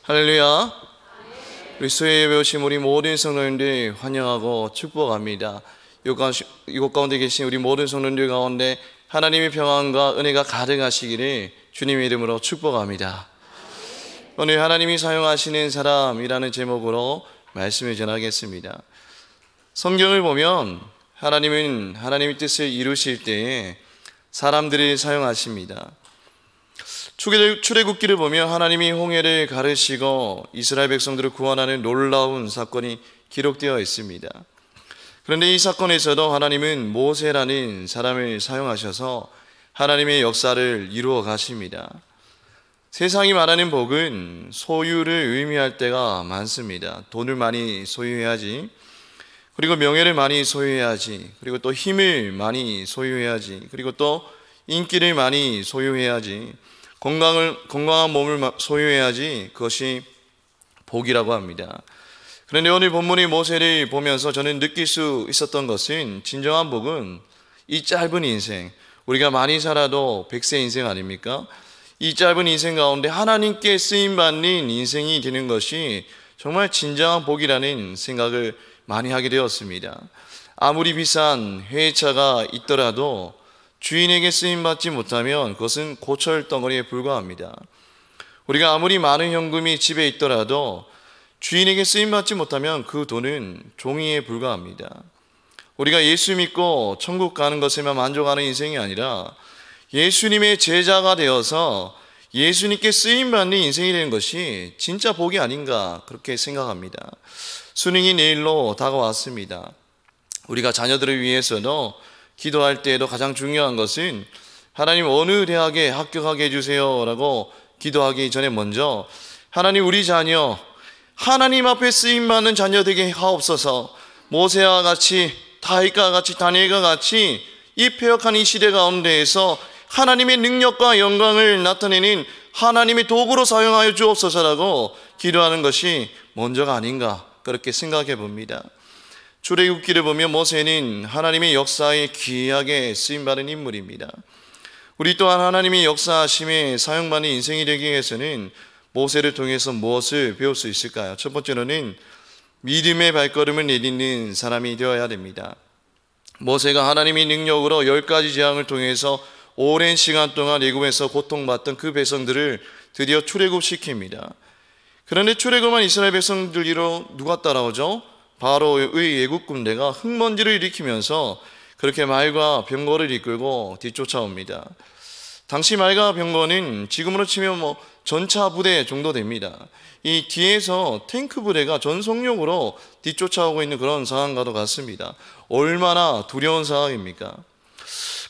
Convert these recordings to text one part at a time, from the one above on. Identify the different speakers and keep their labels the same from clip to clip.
Speaker 1: 할렐루야. 그리스도의 예배 오신 우리 모든 성도님들 환영하고 축복합니다. 이곳 가운데 계신 우리 모든 성도님들 가운데 하나님의 평안과 은혜가 가득하시기를 주님의 이름으로 축복합니다. 오늘 하나님이 사용하시는 사람이라는 제목으로 말씀을 전하겠습니다. 성경을 보면 하나님은 하나님의 뜻을 이루실 때에 사람들을 사용하십니다. 출애굽기를 보면 하나님이 홍해를 가르시고 이스라엘 백성들을 구원하는 놀라운 사건이 기록되어 있습니다. 그런데 이 사건에서도 하나님은 모세라는 사람을 사용하셔서 하나님의 역사를 이루어 가십니다. 세상이 말하는 복은 소유를 의미할 때가 많습니다. 돈을 많이 소유해야지, 그리고 명예를 많이 소유해야지, 그리고 또 힘을 많이 소유해야지, 그리고 또 인기를 많이 소유해야지, 건강한 몸을 소유해야지 그것이 복이라고 합니다. 그런데 오늘 본문의 모세를 보면서 저는 느낄 수 있었던 것은 진정한 복은 이 짧은 인생, 우리가 많이 살아도 100세 인생 아닙니까? 이 짧은 인생 가운데 하나님께 쓰임받는 인생이 되는 것이 정말 진정한 복이라는 생각을 많이 하게 되었습니다. 아무리 비싼 회차가 있더라도 주인에게 쓰임받지 못하면 그것은 고철 덩어리에 불과합니다. 우리가 아무리 많은 현금이 집에 있더라도 주인에게 쓰임받지 못하면 그 돈은 종이에 불과합니다. 우리가 예수 믿고 천국 가는 것에만 만족하는 인생이 아니라 예수님의 제자가 되어서 예수님께 쓰임받는 인생이 되는 것이 진짜 복이 아닌가 그렇게 생각합니다. 수능이 내일로 다가왔습니다. 우리가 자녀들을 위해서도 기도할 때에도 가장 중요한 것은 하나님 어느 대학에 합격하게 해주세요 라고 기도하기 전에 먼저 하나님 우리 자녀 하나님 앞에 쓰임받는 자녀 되게 하옵소서. 모세와 같이 다윗과 같이 다니엘과 같이 이 패역한 이 시대 가운데에서 하나님의 능력과 영광을 나타내는 하나님의 도구로 사용하여 주옵소서라고 기도하는 것이 먼저가 아닌가 그렇게 생각해 봅니다. 출애굽기를 보면 모세는 하나님의 역사에 귀하게 쓰임받은 인물입니다. 우리 또한 하나님의 역사하심에 사용받는 인생이 되기 위해서는 모세를 통해서 무엇을 배울 수 있을까요? 첫 번째로는 믿음의 발걸음을 내딛는 사람이 되어야 됩니다. 모세가 하나님의 능력으로 10가지 재앙을 통해서 오랜 시간 동안 애굽에서 고통받던 그 백성들을 드디어 출애굽시킵니다. 그런데 출애굽한 이스라엘 백성들로 누가 따라오죠? 바로의 애국 군대가 흙먼지를 일으키면서 그렇게 말과 병거를 이끌고 뒤쫓아옵니다. 당시 말과 병거는 지금으로 치면 전차 부대 정도 됩니다. 이 뒤에서 탱크 부대가 전속력으로 뒤쫓아오고 있는 그런 상황과도 같습니다. 얼마나 두려운 상황입니까?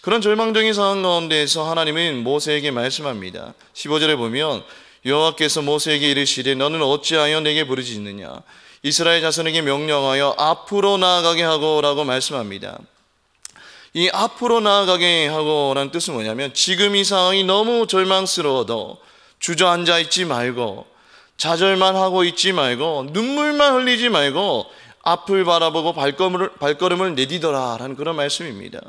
Speaker 1: 그런 절망적인 상황 가운데에서 하나님은 모세에게 말씀합니다. 15절에 보면 여호와께서 모세에게 이르시되 너는 어찌하여 내게 부르짖느냐 이스라엘 자손에게 명령하여 앞으로 나아가게 하고라고 말씀합니다. 이 앞으로 나아가게 하고라는 뜻은 뭐냐면 지금 이 상황이 너무 절망스러워도 주저앉아 있지 말고 좌절만 하고 있지 말고 눈물만 흘리지 말고 앞을 바라보고 발걸음을 내디뎌라라는 그런 말씀입니다.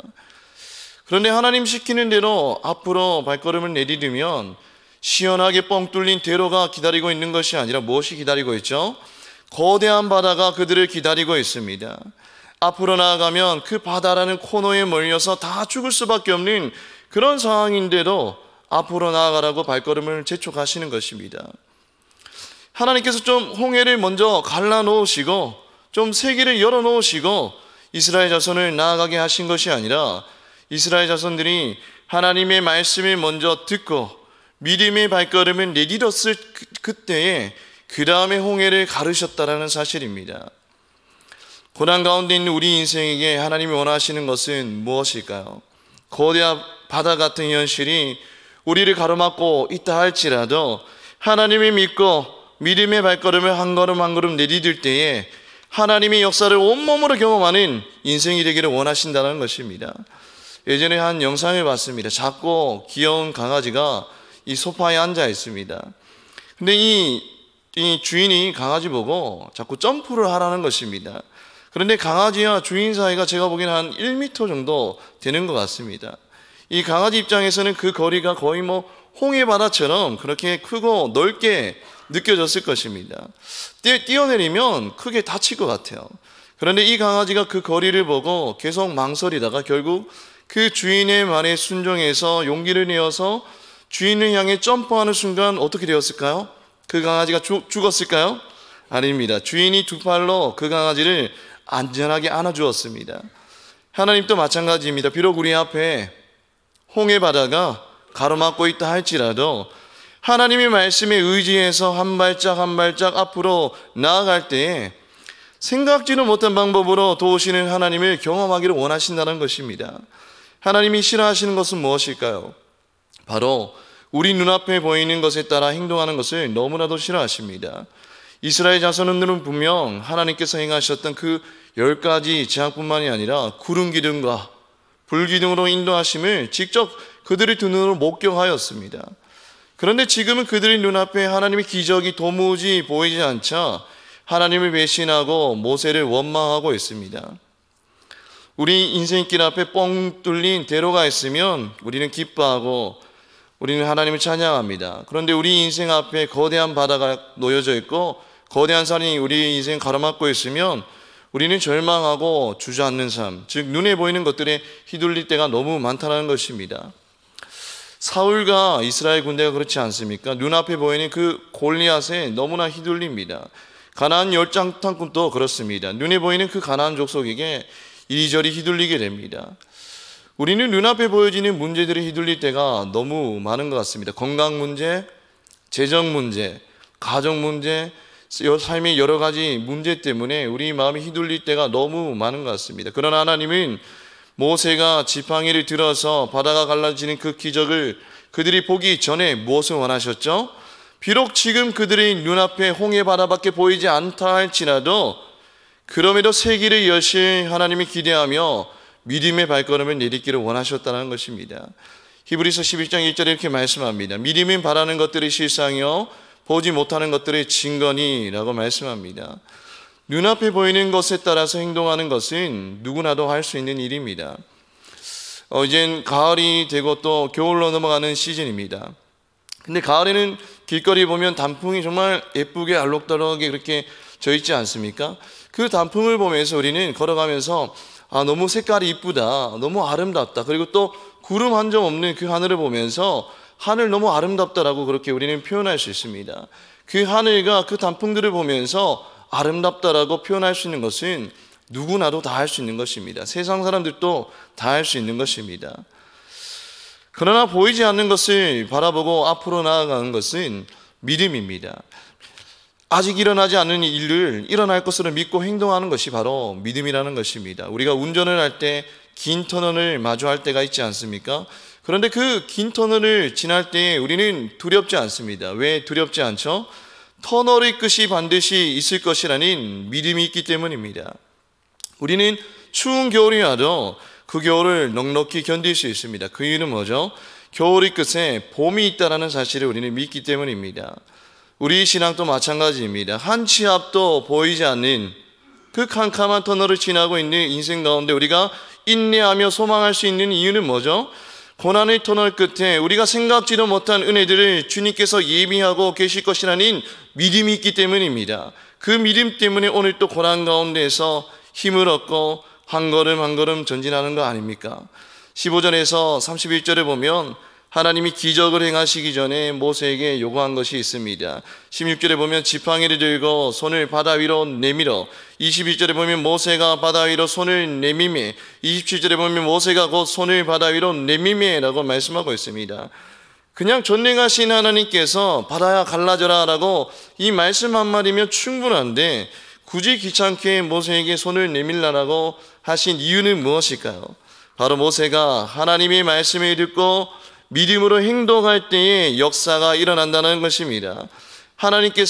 Speaker 1: 그런데 하나님 시키는 대로 앞으로 발걸음을 내디디면 시원하게 뻥 뚫린 대로가 기다리고 있는 것이 아니라 무엇이 기다리고 있죠? 거대한 바다가 그들을 기다리고 있습니다. 앞으로 나아가면 그 바다라는 코너에 몰려서 다 죽을 수밖에 없는 그런 상황인데도 앞으로 나아가라고 발걸음을 재촉하시는 것입니다. 하나님께서 좀 홍해를 먼저 갈라놓으시고 좀 세기를 열어놓으시고 이스라엘 자손을 나아가게 하신 것이 아니라 이스라엘 자손들이 하나님의 말씀을 먼저 듣고 믿음의 발걸음을 내디뎠을 그때에 그 다음에 홍해를 가르셨다라는 사실입니다. 고난 가운데 있는 우리 인생에게 하나님이 원하시는 것은 무엇일까요? 거대한 바다 같은 현실이 우리를 가로막고 있다 할지라도 하나님을 믿고 믿음의 발걸음을 한 걸음 한 걸음 내디딜 때에 하나님의 역사를 온몸으로 경험하는 인생이 되기를 원하신다는 것입니다. 예전에 한 영상을 봤습니다. 작고 귀여운 강아지가 이 소파에 앉아 있습니다. 근데 이 주인이 강아지 보고 자꾸 점프를 하라는 것입니다. 그런데 강아지와 주인 사이가 제가 보기에는 한 1m 정도 되는 것 같습니다. 이 강아지 입장에서는 그 거리가 거의 홍해 바다처럼 그렇게 크고 넓게 느껴졌을 것입니다. 뛰어내리면 크게 다칠 것 같아요. 그런데 이 강아지가 그 거리를 보고 계속 망설이다가 결국 그 주인의 말에 순종해서 용기를 내어서 주인을 향해 점프하는 순간 어떻게 되었을까요? 그 강아지가 죽었을까요? 아닙니다. 주인이 두 팔로 그 강아지를 안전하게 안아주었습니다. 하나님도 마찬가지입니다. 비록 우리 앞에 홍해 바다가 가로막고 있다 할지라도 하나님의 말씀에 의지해서 한 발짝 한 발짝 앞으로 나아갈 때에 생각지도 못한 방법으로 도우시는 하나님을 경험하기를 원하신다는 것입니다. 하나님이 싫어하시는 것은 무엇일까요? 바로 우리 눈앞에 보이는 것에 따라 행동하는 것을 너무나도 싫어하십니다. 이스라엘 자손들은 분명 하나님께서 행하셨던 그 10가지 재앙뿐만이 아니라 구름 기둥과 불 기둥으로 인도하심을 직접 그들의 두 눈으로 목격하였습니다. 그런데 지금은 그들의 눈앞에 하나님의 기적이 도무지 보이지 않자 하나님을 배신하고 모세를 원망하고 있습니다. 우리 인생길 앞에 뻥 뚫린 대로가 있으면 우리는 기뻐하고 우리는 하나님을 찬양합니다. 그런데 우리 인생 앞에 거대한 바다가 놓여져 있고 거대한 산이 우리 인생 가로막고 있으면 우리는 절망하고 주저앉는 삶, 즉 눈에 보이는 것들에 휘둘릴 때가 너무 많다는 것입니다. 사울과 이스라엘 군대가 그렇지 않습니까? 눈앞에 보이는 그 골리앗에 너무나 휘둘립니다. 가나안 열장탄군도 그렇습니다. 눈에 보이는 그 가나안 족속에게 이리저리 휘둘리게 됩니다. 우리는 눈앞에 보여지는 문제들에 휘둘릴 때가 너무 많은 것 같습니다. 건강 문제, 재정 문제, 가정 문제, 삶의 여러 가지 문제 때문에 우리 마음이 휘둘릴 때가 너무 많은 것 같습니다. 그러나 하나님은 모세가 지팡이를 들어서 바다가 갈라지는 그 기적을 그들이 보기 전에 무엇을 원하셨죠? 비록 지금 그들의 눈앞에 홍해 바다밖에 보이지 않다 할지라도 그럼에도 새 길을 여실 하나님이 기대하며 믿음의 발걸음을 내딛기를 원하셨다는 것입니다. 히브리서 11장 1절에 이렇게 말씀합니다. 믿음은 바라는 것들의 실상이요 보지 못하는 것들의 증거니라고 말씀합니다. 눈앞에 보이는 것에 따라서 행동하는 것은 누구나도 할 수 있는 일입니다. 이젠 가을이 되고 또 겨울로 넘어가는 시즌입니다. 근데 가을에는 길거리 보면 단풍이 정말 예쁘게 알록달록하게 그렇게 져 있지 않습니까? 그 단풍을 보면서 우리는 걸어가면서 너무 색깔이 이쁘다, 너무 아름답다, 그리고 또 구름 한 점 없는 그 하늘을 보면서 하늘 너무 아름답다라고 그렇게 우리는 표현할 수 있습니다. 그 하늘과 그 단풍들을 보면서 아름답다라고 표현할 수 있는 것은 누구나도 다 할 수 있는 것입니다. 세상 사람들도 다 할 수 있는 것입니다. 그러나 보이지 않는 것을 바라보고 앞으로 나아가는 것은 믿음입니다. 아직 일어나지 않은 일을 일어날 것으로 믿고 행동하는 것이 바로 믿음이라는 것입니다. 우리가 운전을 할 때 긴 터널을 마주할 때가 있지 않습니까? 그런데 그 긴 터널을 지날 때 우리는 두렵지 않습니다. 왜 두렵지 않죠? 터널의 끝이 반드시 있을 것이라는 믿음이 있기 때문입니다. 우리는 추운 겨울이 와도 그 겨울을 넉넉히 견딜 수 있습니다. 그 이유는 뭐죠? 겨울의 끝에 봄이 있다는 사실을 우리는 믿기 때문입니다. 우리 신앙도 마찬가지입니다. 한 치 앞도 보이지 않는 그 캄캄한 터널을 지나고 있는 인생 가운데 우리가 인내하며 소망할 수 있는 이유는 뭐죠? 고난의 터널 끝에 우리가 생각지도 못한 은혜들을 주님께서 예비하고 계실 것이라는 믿음이 있기 때문입니다. 그 믿음 때문에 오늘 또 고난 가운데에서 힘을 얻고 한 걸음 한 걸음 전진하는 거 아닙니까? 15절에서 31절에 보면 하나님이 기적을 행하시기 전에 모세에게 요구한 것이 있습니다. 16절에 보면 지팡이를 들고 손을 바다 위로 내밀어, 21절에 보면 모세가 바다 위로 손을 내밀매, 27절에 보면 모세가 곧 손을 바다 위로 내밀매라고 말씀하고 있습니다. 그냥 전능하신 하나님께서 바다야 갈라져라 라고 이 말씀 한마디면 충분한데 굳이 귀찮게 모세에게 손을 내밀라라고 하신 이유는 무엇일까요? 바로 모세가 하나님의 말씀을 듣고 믿음으로 행동할 때에 역사가 일어난다는 것입니다. 하나님께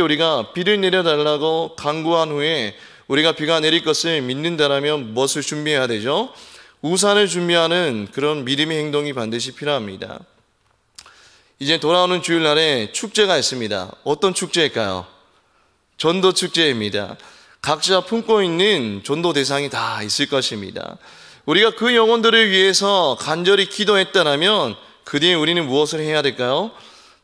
Speaker 1: 우리가 비를 내려달라고 간구한 후에 우리가 비가 내릴 것을 믿는다면 무엇을 준비해야 되죠? 우산을 준비하는 그런 믿음의 행동이 반드시 필요합니다. 이제 돌아오는 주일날에 축제가 있습니다. 어떤 축제일까요? 전도 축제입니다. 각자 품고 있는 전도 대상이 다 있을 것입니다. 우리가 그 영혼들을 위해서 간절히 기도했다면 그 뒤에 우리는 무엇을 해야 될까요?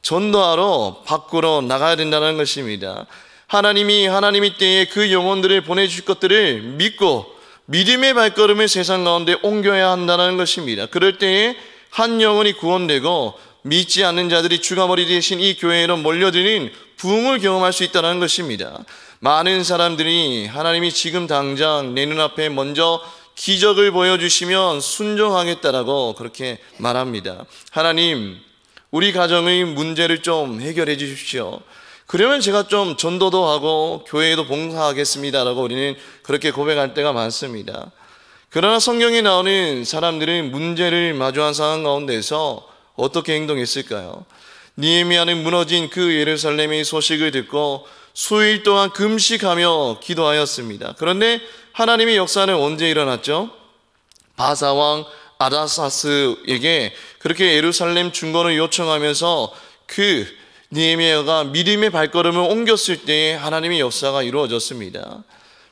Speaker 1: 전도하러 밖으로 나가야 된다는 것입니다. 하나님이 때에 그 영혼들을 보내주실 것들을 믿고 믿음의 발걸음을 세상 가운데 옮겨야 한다는 것입니다. 그럴 때에 한 영혼이 구원되고 믿지 않는 자들이 주가머리 되신 이 교회로 몰려드는 부흥을 경험할 수 있다는 것입니다. 많은 사람들이 하나님이 지금 당장 내 눈앞에 먼저 기적을 보여주시면 순종하겠다라고 그렇게 말합니다. 하나님, 우리 가정의 문제를 좀 해결해 주십시오. 그러면 제가 좀 전도도 하고 교회에도 봉사하겠습니다라고 우리는 그렇게 고백할 때가 많습니다. 그러나 성경에 나오는 사람들은 문제를 마주한 상황 가운데서 어떻게 행동했을까요? 느헤미야는 무너진 그 예루살렘의 소식을 듣고 수일 동안 금식하며 기도하였습니다. 그런데 하나님의 역사는 언제 일어났죠? 바사왕 아다사스에게 그렇게 예루살렘 중건을 요청하면서 그 느헤미야가 믿음의 발걸음을 옮겼을 때에 하나님의 역사가 이루어졌습니다.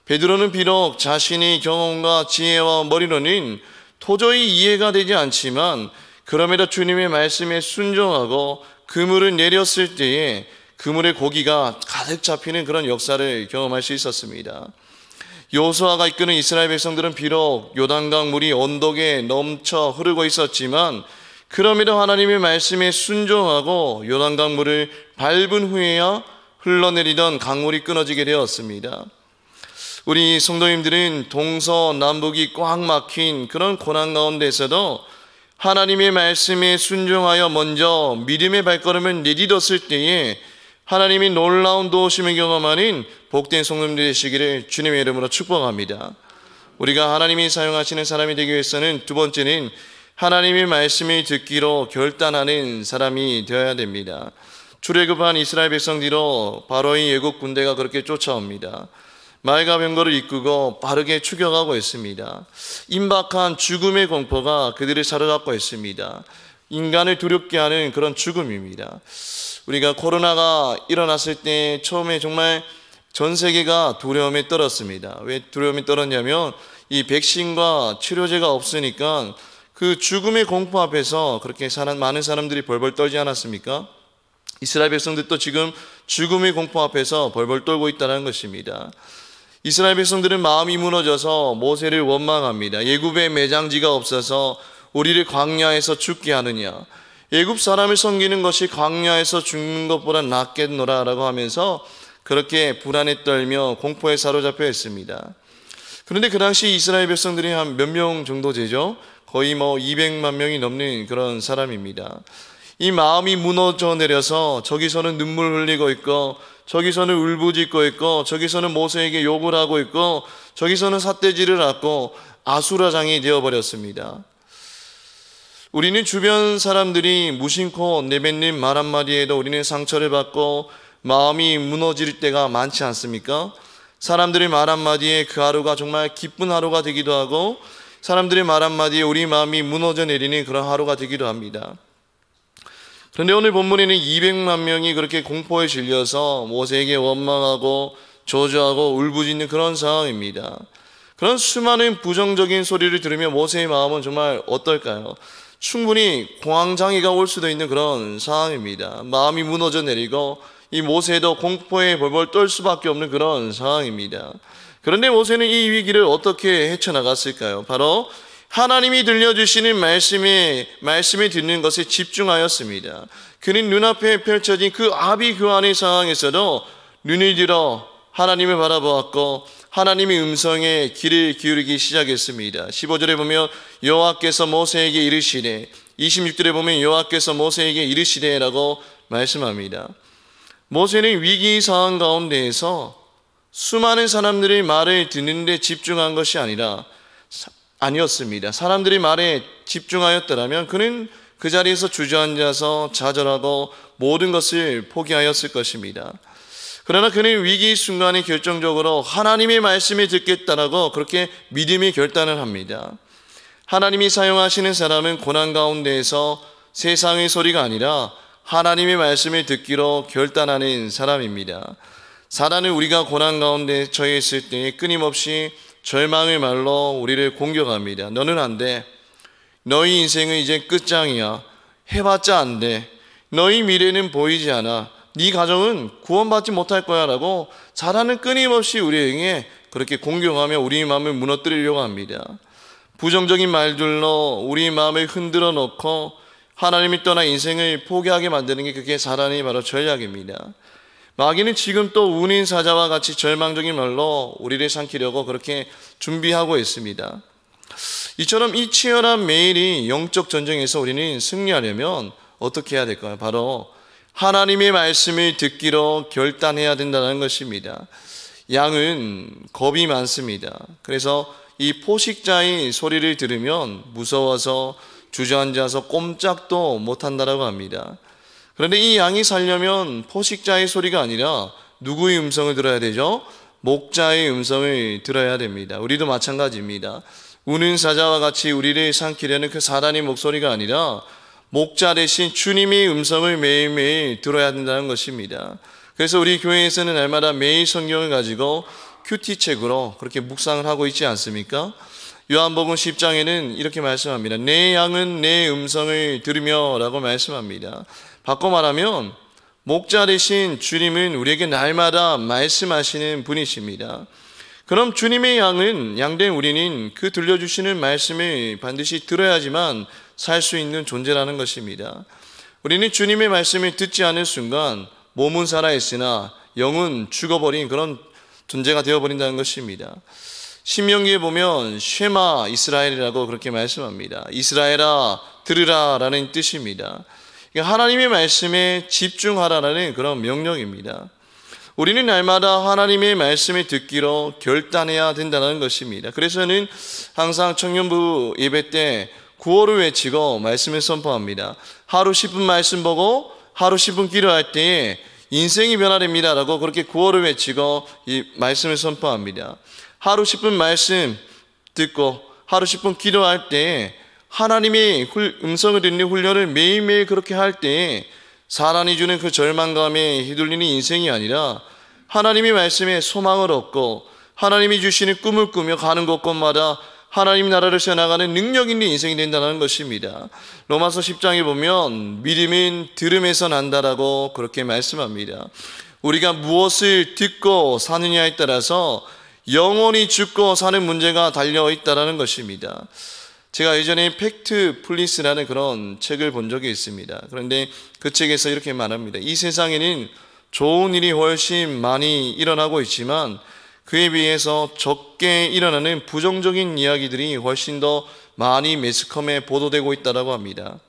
Speaker 1: 베드로는 비록 자신의 경험과 지혜와 머리로는 도저히 이해가 되지 않지만 그럼에도 주님의 말씀에 순종하고 그물을 내렸을 때에 그물의 고기가 가득 잡히는 그런 역사를 경험할 수 있었습니다. 여호수아가 이끄는 이스라엘 백성들은 비록 요단강 물이 언덕에 넘쳐 흐르고 있었지만 그럼에도 하나님의 말씀에 순종하고 요단강 물을 밟은 후에야 흘러내리던 강물이 끊어지게 되었습니다. 우리 성도님들은 동서남북이 꽉 막힌 그런 고난 가운데서도 하나님의 말씀에 순종하여 먼저 믿음의 발걸음을 내딛었을 때에 하나님이 놀라운 도우심을 경험하는 복된 성도님들 되시기를 주님의 이름으로 축복합니다. 우리가 하나님이 사용하시는 사람이 되기 위해서는 두 번째는 하나님의 말씀을 듣기로 결단하는 사람이 되어야 됩니다. 출애굽한 이스라엘 백성들로 바로의 애국 군대가 그렇게 쫓아옵니다. 말과 병거를 이끌고 빠르게 추격하고 있습니다. 임박한 죽음의 공포가 그들을 사로잡고 있습니다. 인간을 두렵게 하는 그런 죽음입니다. 우리가 코로나가 일어났을 때 처음에 정말 전 세계가 두려움에 떨었습니다. 왜 두려움에 떨었냐면 이 백신과 치료제가 없으니까 그 죽음의 공포 앞에서 그렇게 많은 사람들이 벌벌 떨지 않았습니까? 이스라엘 백성들도 지금 죽음의 공포 앞에서 벌벌 떨고 있다는 것입니다. 이스라엘 백성들은 마음이 무너져서 모세를 원망합니다. 애굽에 매장지가 없어서 우리를 광야에서 죽게 하느냐, 애굽 사람을 섬기는 것이 광야에서 죽는 것보다 낫겠노라라고 하면서 그렇게 불안에 떨며 공포에 사로잡혀 있습니다. 그런데 그 당시 이스라엘 백성들이 한 몇 명 정도 되죠? 거의 200만 명이 넘는 그런 사람입니다. 이 마음이 무너져 내려서 저기서는 눈물 흘리고 있고 저기서는 울부짖고 있고 저기서는 모세에게 욕을 하고 있고 저기서는 삿대질을 하고 아수라장이 되어버렸습니다. 우리는 주변 사람들이 무심코 내뱉는 말 한마디에도 우리는 상처를 받고 마음이 무너질 때가 많지 않습니까? 사람들의 말 한마디에 그 하루가 정말 기쁜 하루가 되기도 하고 사람들의 말 한마디에 우리 마음이 무너져 내리는 그런 하루가 되기도 합니다. 그런데 오늘 본문에는 200만 명이 그렇게 공포에 질려서 모세에게 원망하고 저주하고 울부짖는 그런 상황입니다. 그런 수많은 부정적인 소리를 들으며 모세의 마음은 정말 어떨까요? 충분히 공황장애가 올 수도 있는 그런 상황입니다. 마음이 무너져 내리고 이 모세도 공포에 벌벌 떨 수밖에 없는 그런 상황입니다. 그런데 모세는 이 위기를 어떻게 헤쳐나갔을까요? 바로 하나님이 들려주시는 말씀을 듣는 것에 집중하였습니다. 그는 눈앞에 펼쳐진 그 아비규환의 상황에서도 눈을 들어 하나님을 바라보았고 하나님의 음성에 귀를 기울이기 시작했습니다. 15절에 보면 여호와께서 모세에게 이르시되, 26절에 보면 여호와께서 모세에게 이르시되 라고 말씀합니다. 모세는 위기 상황 가운데에서 수많은 사람들의 말을 듣는데 집중한 것이 아니었습니다. 사람들의 말에 집중하였더라면 그는 그 자리에서 주저앉아서 좌절하고 모든 것을 포기하였을 것입니다. 그러나 그는 위기 순간에 결정적으로 하나님의 말씀을 듣겠다라고 그렇게 믿음의 결단을 합니다. 하나님이 사용하시는 사람은 고난 가운데에서 세상의 소리가 아니라 하나님의 말씀을 듣기로 결단하는 사람입니다. 사단은 우리가 고난 가운데 처해 있을 때 끊임없이 절망의 말로 우리를 공격합니다. 너는 안 돼. 너희 인생은 이제 끝장이야. 해봤자 안 돼. 너희 미래는 보이지 않아. 네 가정은 구원받지 못할 거야 라고 사단은 끊임없이 우리에게 그렇게 공경하며 우리 마음을 무너뜨리려고 합니다. 부정적인 말들로 우리 마음을 흔들어 놓고 하나님을 떠나 인생을 포기하게 만드는 게 그게 사단의 바로 전략입니다. 마귀는 지금 또 운인 사자와 같이 절망적인 말로 우리를 삼키려고 그렇게 준비하고 있습니다. 이처럼 이 치열한 매일이 영적 전쟁에서 우리는 승리하려면 어떻게 해야 될까요? 바로 하나님의 말씀을 듣기로 결단해야 된다는 것입니다. 양은 겁이 많습니다. 그래서 이 포식자의 소리를 들으면 무서워서 주저앉아서 꼼짝도 못한다고 합니다. 그런데 이 양이 살려면 포식자의 소리가 아니라 누구의 음성을 들어야 되죠? 목자의 음성을 들어야 됩니다. 우리도 마찬가지입니다. 우는 사자와 같이 우리를 삼키려는 그 사단의 목소리가 아니라 목자 대신 주님의 음성을 매일매일 들어야 된다는 것입니다. 그래서 우리 교회에서는 날마다 매일 성경을 가지고 큐티책으로 그렇게 묵상을 하고 있지 않습니까? 요한복음 10장에는 이렇게 말씀합니다. 내 양은 내 음성을 들으며 라고 말씀합니다. 바꿔 말하면 목자 대신 주님은 우리에게 날마다 말씀하시는 분이십니다. 그럼 주님의 양된 우리는 그 들려주시는 말씀을 반드시 들어야지만 살 수 있는 존재라는 것입니다. 우리는 주님의 말씀을 듣지 않을 순간 몸은 살아있으나 영은 죽어버린 그런 존재가 되어버린다는 것입니다. 신명기에 보면 쉐마 이스라엘이라고 그렇게 말씀합니다. 이스라엘아 들으라 라는 뜻입니다. 하나님의 말씀에 집중하라는 그런 명령입니다. 우리는 날마다 하나님의 말씀을 듣기로 결단해야 된다는 것입니다. 그래서는 항상 청년부 예배 때 구호를 외치고 말씀을 선포합니다. 하루 10분 말씀 보고 하루 10분 기도할 때에 인생이 변화됩니다 라고 그렇게 구호를 외치고 이 말씀을 선포합니다. 하루 10분 말씀 듣고 하루 10분 기도할 때에 하나님의 음성을 듣는 훈련을 매일매일 그렇게 할 때에 사단이 주는 그 절망감에 휘둘리는 인생이 아니라 하나님의 말씀에 소망을 얻고 하나님이 주시는 꿈을 꾸며 가는 곳곳마다 하나님 나라를 세워나가는 능력 있는 인생이 된다는 것입니다. 로마서 10장에 보면 믿음은 들음에서 난다라고 그렇게 말씀합니다. 우리가 무엇을 듣고 사느냐에 따라서 영원히 죽고 사는 문제가 달려있다는 것입니다. 제가 예전에 팩트 플리스라는 그런 책을 본 적이 있습니다. 그런데 그 책에서 이렇게 말합니다. 이 세상에는 좋은 일이 훨씬 많이 일어나고 있지만 그에 비해서 적게 일어나는 부정적인 이야기들이 훨씬 더 많이 매스컴에 보도되고 있다고 합니다.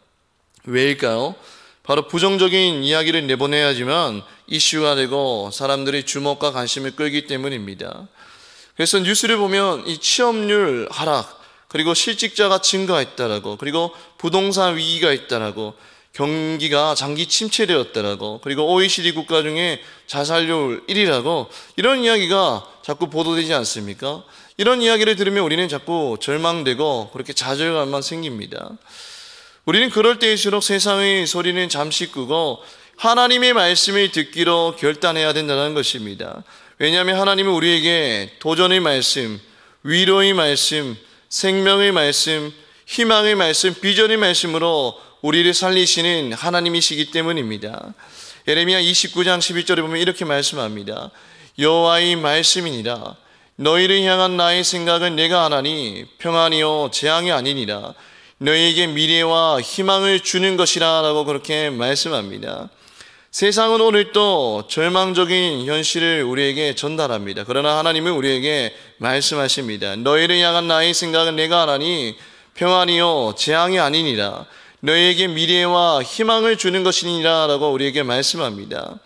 Speaker 1: 왜일까요? 바로 부정적인 이야기를 내보내야지만 이슈가 되고 사람들의 주목과 관심을 끌기 때문입니다. 그래서 뉴스를 보면 이 취업률 하락, 그리고 실직자가 증가했다라고, 그리고 부동산 위기가 있다라고, 경기가 장기 침체되었다라고, 그리고 OECD 국가 중에 자살률 1위라고 이런 이야기가 자꾸 보도되지 않습니까? 이런 이야기를 들으면 우리는 자꾸 절망되고 그렇게 좌절감만 생깁니다. 우리는 그럴 때일수록 세상의 소리는 잠시 끄고 하나님의 말씀을 듣기로 결단해야 된다는 것입니다. 왜냐하면 하나님은 우리에게 도전의 말씀, 위로의 말씀, 생명의 말씀, 희망의 말씀, 비전의 말씀으로 우리를 살리시는 하나님이시기 때문입니다. 예레미야 29장 11절에 보면 이렇게 말씀합니다. 여호와의 말씀이니라. 너희를 향한 나의 생각은 내가 하나니 평안이요 재앙이 아니니라. 너희에게 미래와 희망을 주는 것이라 라고 그렇게 말씀합니다. 세상은 오늘도 절망적인 현실을 우리에게 전달합니다. 그러나 하나님은 우리에게 말씀하십니다. 너희를 향한 나의 생각은 내가 하나니 평안이요 재앙이 아니니라. 너희에게 미래와 희망을 주는 것이니라 라고 우리에게 말씀합니다.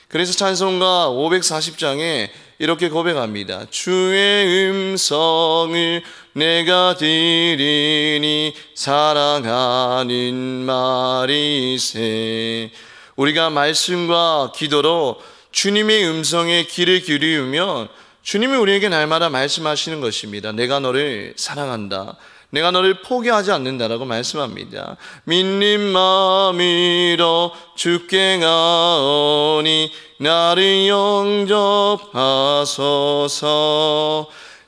Speaker 1: 그래서 찬송가 540장에 이렇게 고백합니다. 주의 음성을 내가 들으니 사랑하는 말이세. 우리가 말씀과 기도로 주님의 음성에 귀를 기울이면 주님이 우리에게 날마다 말씀하시는 것입니다. 내가 너를 사랑한다. 내가 너를 포기하지 않는다라고 말씀합니다. 믿는 마음으로 주께 가오니 나를 영접하소서.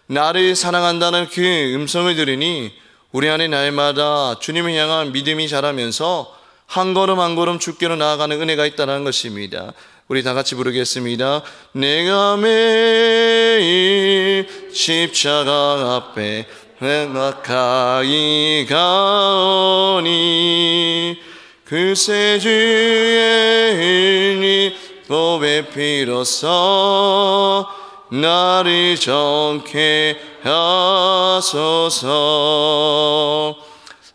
Speaker 1: 나를 사랑한다는 그 음성을 들으니 우리 안에 날마다 주님을 향한 믿음이 자라면서 한 걸음 한 걸음 주께로 나아가는 은혜가 있다는 것입니다. 우리 다 같이 부르겠습니다. 내가 매일 십자가 앞에 가까이 가오니 그새 주의 보배 피로써 나를 정케 하소서.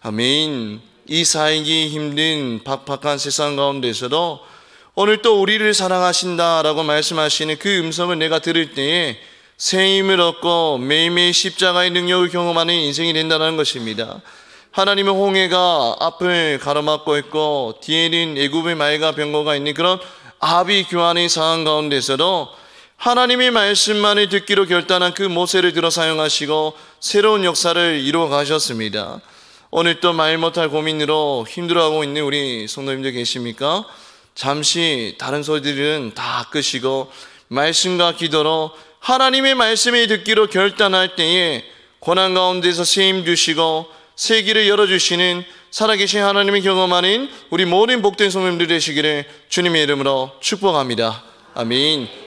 Speaker 1: 아멘. 이 살기 힘든 팍팍한 세상 가운데서도 오늘 또 우리를 사랑하신다라고 말씀하시는 그 음성을 내가 들을 때에 새 힘을 얻고 매일매일 십자가의 능력을 경험하는 인생이 된다는 것입니다. 하나님의 홍해가 앞을 가로막고 있고 뒤에는 애굽의 말과 병거가 있는 그런 아비 규환의 상황 가운데서도 하나님의 말씀만을 듣기로 결단한 그 모세를 들어 사용하시고 새로운 역사를 이루어 가셨습니다. 오늘 또 말 못할 고민으로 힘들어하고 있는 우리 성도님들 계십니까? 잠시 다른 소리들은 다 끄시고 말씀과 기도로 하나님의 말씀을 듣기로 결단할 때에 고난 가운데서 새 힘 주시고 새 길을 열어주시는 살아계신 하나님의 경험하는 우리 모든 복된 성도님들 되시기를 주님의 이름으로 축복합니다. 아멘.